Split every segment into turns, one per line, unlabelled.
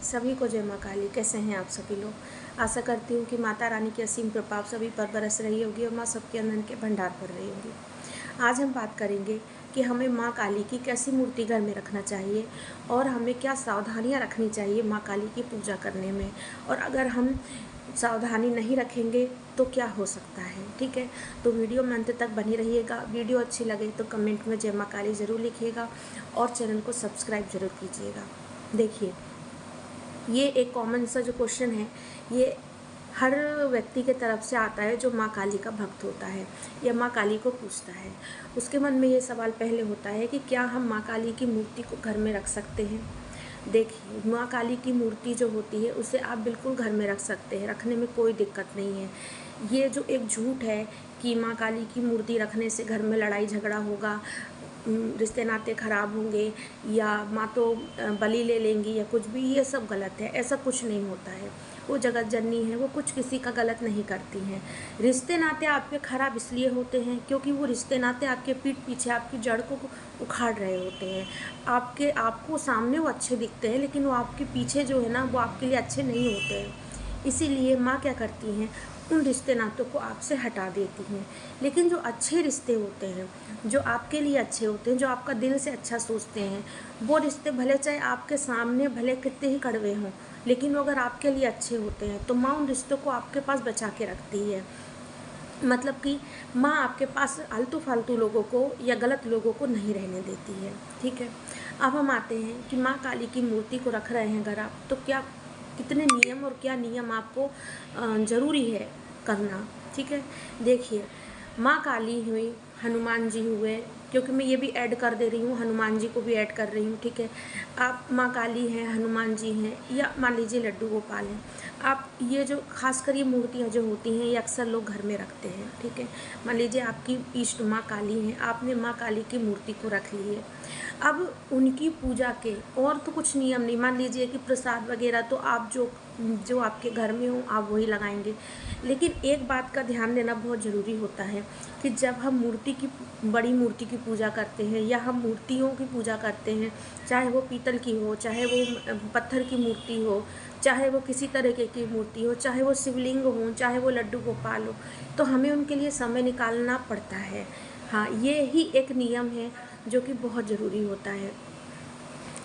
सभी को जय माँ काली। कैसे हैं आप सभी लोग। आशा करती हूँ कि माता रानी की असीम कृपा आप सभी पर बरस रही होगी और माँ सबके अन्न के भंडार भर रही होगी। आज हम बात करेंगे कि हमें माँ काली की कैसी मूर्ति घर में रखना चाहिए और हमें क्या सावधानियाँ रखनी चाहिए माँ काली की पूजा करने में, और अगर हम सावधानी नहीं रखेंगे तो क्या हो सकता है। ठीक है, तो वीडियो में अंत तक बनी रहिएगा। वीडियो अच्छी लगे तो कमेंट में जय माँ काली ज़रूर लिखिएगा और चैनल को सब्सक्राइब जरूर कीजिएगा। देखिए, ये एक कॉमन सा जो क्वेश्चन है, ये हर व्यक्ति के तरफ से आता है जो माँ काली का भक्त होता है या माँ काली को पूजता है। उसके मन में ये सवाल पहले होता है कि क्या हम माँ काली की मूर्ति को घर में रख सकते हैं। देखिए, माँ काली की मूर्ति जो होती है उसे आप बिल्कुल घर में रख सकते हैं, रखने में कोई दिक्कत नहीं है। ये जो एक झूठ है कि माँ काली की मूर्ति रखने से घर में लड़ाई झगड़ा होगा, रिश्ते नाते ख़राब होंगे या माँ तो बलि ले लेंगी या कुछ भी, ये सब गलत है। ऐसा कुछ नहीं होता है। वो जगत जननी है, वो कुछ किसी का गलत नहीं करती हैं। रिश्ते नाते आपके ख़राब इसलिए होते हैं क्योंकि वो रिश्ते नाते आपके पीठ पीछे आपकी जड़ को उखाड़ रहे होते हैं। आपको सामने वो अच्छे दिखते हैं लेकिन वो आपके पीछे जो है ना, वो आपके लिए अच्छे नहीं होते हैं। इसीलिए माँ क्या करती हैं, उन रिश्ते नातों को आपसे हटा देती हैं। लेकिन जो अच्छे रिश्ते होते हैं, जो आपके लिए अच्छे होते हैं, जो आपका दिल से अच्छा सोचते हैं, वो रिश्ते भले चाहे आपके सामने भले कितने ही कड़वे हों, लेकिन वो अगर आपके लिए अच्छे होते हैं तो माँ उन रिश्तों को आपके पास बचा के रखती है। मतलब कि माँ आपके पास आलतू फालतू लोगों को या गलत लोगों को नहीं रहने देती है। ठीक है, अब हम आते हैं कि माँ काली की मूर्ति को रख रहे हैं अगर आप, तो क्या कितने नियम और क्या नियम आपको ज़रूरी है करना। ठीक है, देखिए, माँ काली हुई, हनुमान जी हुए, क्योंकि मैं ये भी ऐड कर दे रही हूँ, हनुमान जी को भी ऐड कर रही हूँ। ठीक है, आप माँ काली हैं, हनुमान जी हैं, या मान लीजिए लड्डू गोपाल हैं, आप ये जो खासकर ये मूर्तियाँ जो होती हैं ये अक्सर लोग घर में रखते हैं। ठीक है, मान लीजिए आपकी इष्ट माँ काली हैं, आपने माँ काली की मूर्ति को रख ली है। अब उनकी पूजा के और तो कुछ नियम नहीं। मान लीजिए कि प्रसाद वगैरह तो आप जो जो आपके घर में हो आप वही लगाएंगे, लेकिन एक बात का ध्यान देना बहुत ज़रूरी होता है कि जब हम बड़ी मूर्ति की पूजा करते हैं या हम मूर्तियों की पूजा करते हैं, चाहे वो पीतल की हो, चाहे वो पत्थर की मूर्ति हो, चाहे वो किसी तरीके की मूर्ति हो, चाहे वो शिवलिंग हो, चाहे वो लड्डू गोपाल हो, तो हमें उनके लिए समय निकालना पड़ता है। हाँ, ये ही एक नियम है जो कि बहुत ज़रूरी होता है।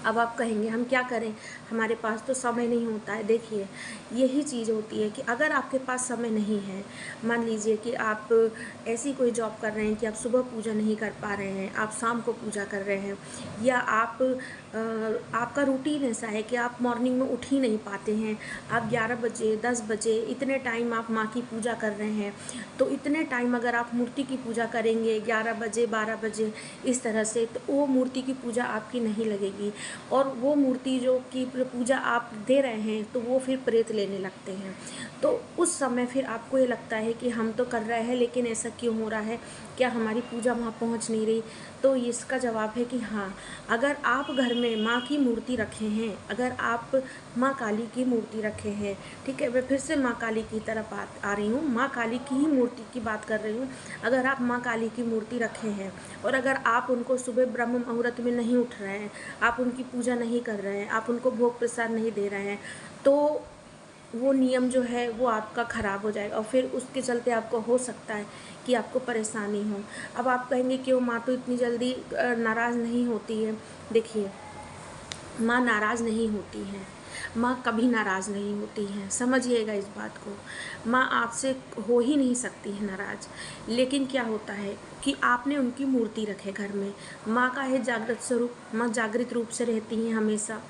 अब आप कहेंगे हम क्या करें, हमारे पास तो समय नहीं होता है। देखिए, यही चीज़ होती है कि अगर आपके पास समय नहीं है, मान लीजिए कि आप ऐसी कोई जॉब कर रहे हैं कि आप सुबह पूजा नहीं कर पा रहे हैं, आप शाम को पूजा कर रहे हैं, या आपका रूटीन ऐसा है कि आप मॉर्निंग में उठ ही नहीं पाते हैं, आप 11 बजे 10 बजे इतने टाइम आप माँ की पूजा कर रहे हैं, तो इतने टाइम अगर आप मूर्ति की पूजा करेंगे 11 बजे 12 बजे इस तरह से, तो वो मूर्ति की पूजा आपकी नहीं लगेगी, और वो मूर्ति जो की पूजा आप दे रहे हैं तो वो फिर प्रेत लेने लगते हैं। तो उस समय फिर आपको ये लगता है कि हम तो कर रहे हैं लेकिन ऐसा क्यों हो रहा है, क्या हमारी पूजा वहाँ पहुँच नहीं रही। तो इसका जवाब है कि हाँ, अगर आप घर में माँ की मूर्ति रखे हैं, अगर आप माँ काली की मूर्ति रखे हैं, ठीक है, मैं फिर से माँ काली की तरफ आ रही हूँ, माँ काली की ही मूर्ति की बात कर रही हूँ। अगर आप माँ काली की मूर्ति रखे हैं और अगर आप उनको सुबह ब्रह्म मुहूर्त में नहीं उठ रहे हैं, आप उनकी पूजा नहीं कर रहे हैं, आप उनको भोग प्रसाद नहीं दे रहे हैं, तो वो नियम जो है वो आपका ख़राब हो जाएगा और फिर उसके चलते आपको हो सकता है कि आपको परेशानी हो। अब आप कहेंगे कि वो माँ तो इतनी जल्दी नाराज़ नहीं होती है। देखिए, माँ नाराज़ नहीं होती हैं, माँ कभी नाराज़ नहीं होती हैं, समझिएगा इस बात को। माँ आपसे हो ही नहीं सकती है नाराज़। लेकिन क्या होता है कि आपने उनकी मूर्ति रखे घर में, माँ का है जागृत स्वरूप, माँ जागृत रूप से रहती हैं हमेशा,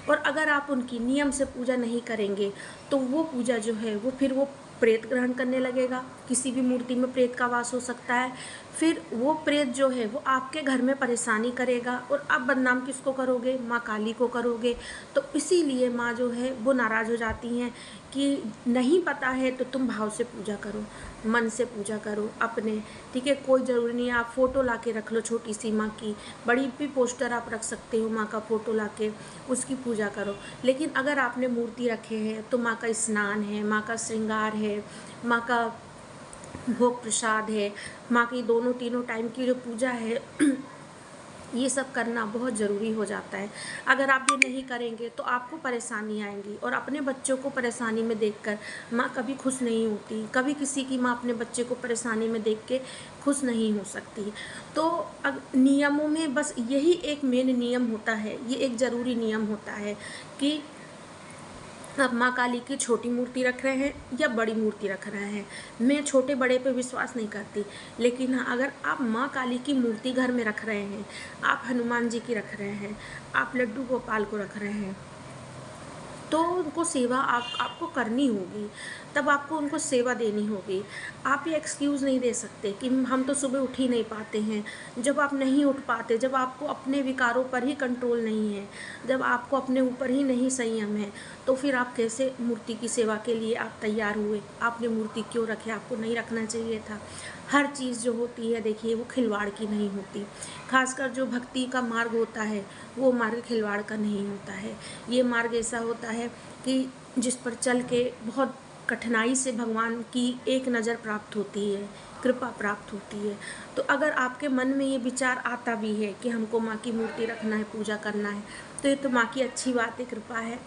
और अगर आप उनकी नियम से पूजा नहीं करेंगे तो वो पूजा जो है वो फिर वो प्रेत ग्रहण करने लगेगा। किसी भी मूर्ति में प्रेत का वास हो सकता है, फिर वो प्रेत जो है वो आपके घर में परेशानी करेगा, और आप बदनाम किसको करोगे, माँ काली को करोगे। तो इसीलिए माँ जो है वो नाराज़ हो जाती हैं कि नहीं पता है तो तुम भाव से पूजा करो, मन से पूजा करो अपने। ठीक है, कोई ज़रूरी नहीं है आप फ़ोटो ला के रख लो छोटी सी माँ की, बड़ी भी पोस्टर आप रख सकते हो माँ का फ़ोटो ला के, उसकी पूजा करो। लेकिन अगर आपने मूर्ति रखे हैं तो माँ का स्नान है, माँ का श्रृंगार है, माँ का भोग प्रसाद है, माँ की दोनों तीनों टाइम की जो पूजा है ये सब करना बहुत ज़रूरी हो जाता है। अगर आप ये नहीं करेंगे तो आपको परेशानी आएँगी, और अपने बच्चों को परेशानी में देखकर माँ कभी खुश नहीं होती। कभी किसी की माँ अपने बच्चे को परेशानी में देख के खुश नहीं हो सकती। तो अब नियमों में बस यही एक मेन नियम होता है, ये एक ज़रूरी नियम होता है कि आप माँ काली की छोटी मूर्ति रख रहे हैं या बड़ी मूर्ति रख रहे हैं। मैं छोटे बड़े पे विश्वास नहीं करती, लेकिन हाँ, अगर आप माँ काली की मूर्ति घर में रख रहे हैं, आप हनुमान जी की रख रहे हैं, आप लड्डू गोपाल को रख रहे हैं, तो उनको सेवा आपको करनी होगी, तब आपको उनको सेवा देनी होगी। आप ये एक्सक्यूज़ नहीं दे सकते कि हम तो सुबह उठ ही नहीं पाते हैं। जब आप नहीं उठ पाते, जब आपको अपने विकारों पर ही कंट्रोल नहीं है, जब आपको अपने ऊपर ही नहीं संयम है, तो फिर आप कैसे मूर्ति की सेवा के लिए आप तैयार हुए? आपने मूर्ति क्यों रखे? आपको नहीं रखना चाहिए था। हर चीज़ जो होती है, देखिए, वो खिलवाड़ की नहीं होती। खासकर जो भक्ति का मार्ग होता है, वो मार्ग खिलवाड़ का नहीं होता है। ये मार्ग ऐसा होता है कि जिस पर चल के बहुत कठिनाई से भगवान की एक नज़र प्राप्त होती है, कृपा प्राप्त होती है। तो अगर आपके मन में ये विचार आता भी है कि हमको माँ की मूर्ति रखना है, पूजा करना है, तो ये तो माँ की अच्छी बात है, कृपा है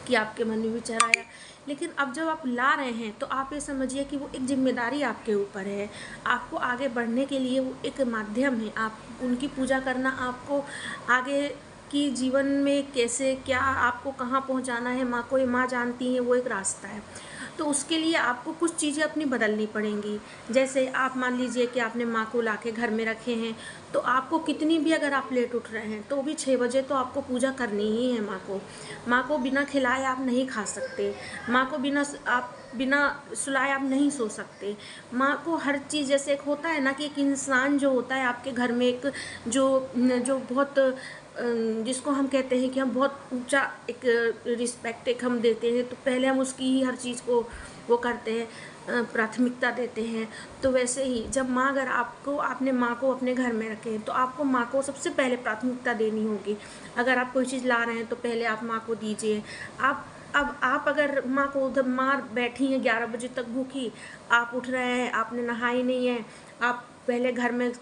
कि आपके मन में विचार आया। लेकिन अब जब आप ला रहे हैं, तो आप ये समझिए कि वो एक जिम्मेदारी आपके ऊपर है। आपको आगे बढ़ने के लिए वो एक माध्यम है। आप उनकी पूजा करना, आपको आगे कि जीवन में कैसे क्या आपको कहाँ पहुँचाना है, माँ को ये माँ जानती हैं, वो एक रास्ता है। तो उसके लिए आपको कुछ चीज़ें अपनी बदलनी पड़ेंगी। जैसे आप मान लीजिए कि आपने माँ को लाके घर में रखे हैं, तो आपको कितनी भी अगर आप लेट उठ रहे हैं, तो भी 6 बजे तो आपको पूजा करनी ही है माँ को। माँ को बिना खिलाए आप नहीं खा सकते। माँ को बिना सुलाए आप नहीं सो सकते। माँ को हर चीज़, जैसे एक होता है ना कि एक इंसान जो होता है आपके घर में, एक जो जो बहुत जिसको हम कहते हैं कि हम बहुत ऊँचा एक रिस्पेक्ट एक हम देते हैं, तो पहले हम उसकी ही हर चीज़ को वो करते हैं, प्राथमिकता देते हैं। तो वैसे ही जब माँ, अगर आपने माँ को अपने घर में रखे हैं, तो आपको माँ को सबसे पहले प्राथमिकता देनी होगी। अगर आप कोई चीज़ ला रहे हैं, तो पहले आप माँ को दीजिए। आप अगर माँ को, उधर माँ बैठी हैं 11 बजे तक भूखी, आप उठ रहे हैं, आपने नहाई नहीं है, आप पहले घर में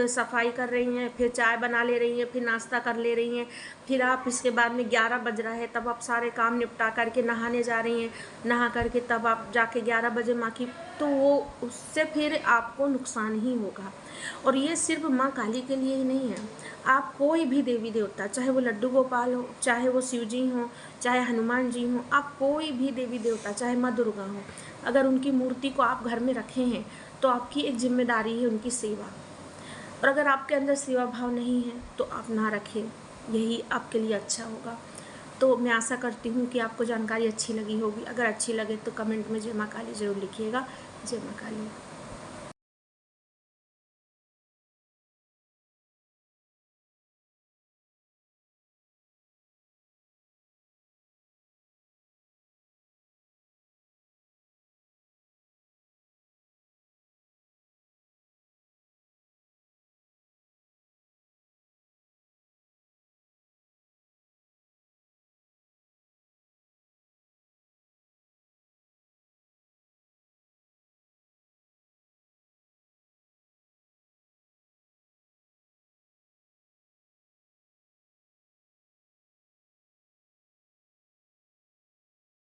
सफाई कर रही हैं, फिर चाय बना ले रही हैं, फिर नाश्ता कर ले रही हैं, फिर आप इसके बाद में 11 बज रहा है, तब आप सारे काम निपटा करके नहाने जा रही हैं, नहा करके तब आप जाके 11 बजे माँ की, तो वो उससे फिर आपको नुकसान ही होगा। और ये सिर्फ माँ काली के लिए ही नहीं है। आप कोई भी देवी देवता, चाहे वो लड्डू गोपाल हो, चाहे वो शिव जी हों, चाहे हनुमान जी हों, आप कोई भी देवी देवता, चाहे माँ दुर्गा हो, अगर उनकी मूर्ति को आप घर में रखे हैं, तो आपकी एक जिम्मेदारी है उनकी सेवा। और अगर आपके अंदर सेवा भाव नहीं है, तो आप ना रखें, यही आपके लिए अच्छा होगा। तो मैं आशा करती हूँ कि आपको जानकारी अच्छी लगी होगी। अगर अच्छी लगे तो कमेंट में जय माँ काली ज़रूर लिखिएगा। जय माँ काली।